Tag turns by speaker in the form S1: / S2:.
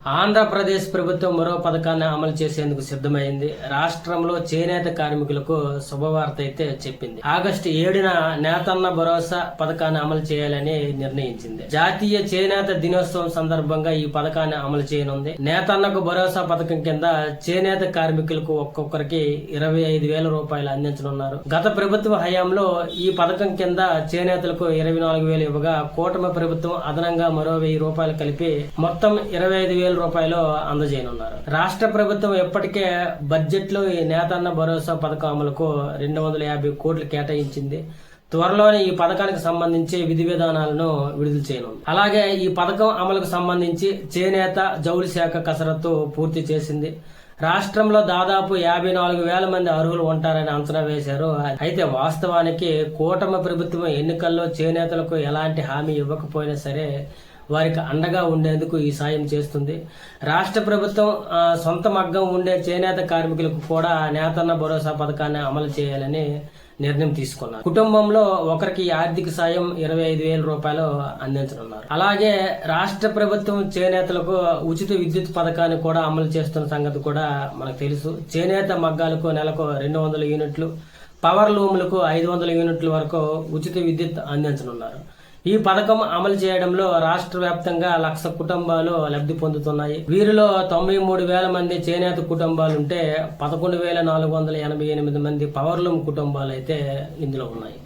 S1: ఆంధ్రప్రదేశ్ ప్రభుత్వం మరో పథకాన్ని అమలు చేసేందుకు సిద్ధమైంది. రాష్ట్రంలో చేనేత కార్మికులకు శుభవార్త అయితే చెప్పింది. ఆగస్టు 7న నేతన్న భరోసా పథకాన్ని అమలు చేయాలని నిర్ణయించింది. జాతీయ చేనేత దినోత్సవం సందర్భంగా ఈ పథకాన్ని అమలు చేయనుంది. నేతన్నకు భరోసా పథకం కింద చేనేత కార్మికులకు ఒక్కొక్కరికి 25,000 రూపాయలు అందించనున్నారు. గత ప్రభుత్వ హయాంలో ఈ పథకం కింద చేనేతలకు 24,000 ఇవ్వగా కూటమి ప్రభుత్వం అదనంగా మరో 1,000 రూపాయలు కలిపి మొత్తం 25,000 రూపాయలు అందజేయనున్నారు. రాష్ట్ర ప్రభుత్వం ఇప్పటికే బడ్జెట్ లో ఈ నేతన్న భరోసా పథకం అమలుకు 250 కోట్లు కేటాయించింది. త్వరలోనే ఈ పథకానికి సంబంధించి విధి విధానాలను విడుదల చేయనుంది. అలాగే ఈ పథకం అమలుకు సంబంధించి చేనేత జౌళి శాఖ కసరత్తు పూర్తి చేసింది. రాష్ట్రంలో దాదాపు 54,000 మంది అర్హులు ఉంటారని అంచనా వేశారు. అయితే వాస్తవానికి కూటమి ప్రభుత్వం ఎన్నికల్లో చేనేతలకు ఎలాంటి హామీ ఇవ్వకపోయినా సరే వారికి అండగా ఉండేందుకు ఈ సాయం చేస్తుంది. రాష్ట్ర ప్రభుత్వం సొంత మగ్గం ఉండే చేనేత కార్మికులకు కూడా నేతన్న భరోసా పథకాన్ని అమలు చేయాలని నిర్ణయం తీసుకున్నారు. కుటుంబంలో ఒకరికి ఆర్థిక సాయం 25,000 రూపాయలు అందించనున్నారు. అలాగే రాష్ట్ర ప్రభుత్వం చేనేతలకు ఉచిత విద్యుత్ పథకాన్ని కూడా అమలు చేస్తున్న సంగతి కూడా మనకు తెలుసు. చేనేత మగ్గాలకు నెలకు 200 యూనిట్లు, పవర్ లూములకు 500 యూనిట్ల వరకు ఉచిత విద్యుత్ అందించనున్నారు. ఈ పథకం అమలు చేయడంలో రాష్ట్ర వ్యాప్తంగా 1,00,000 కుటుంబాలు లబ్ధి పొందుతున్నాయి. వీరిలో 93,000 మంది చేనేత కుటుంబాలుంటే 11,488 మంది పవర్లూమ్ కుటుంబాలు అయితే ఇందులో ఉన్నాయి.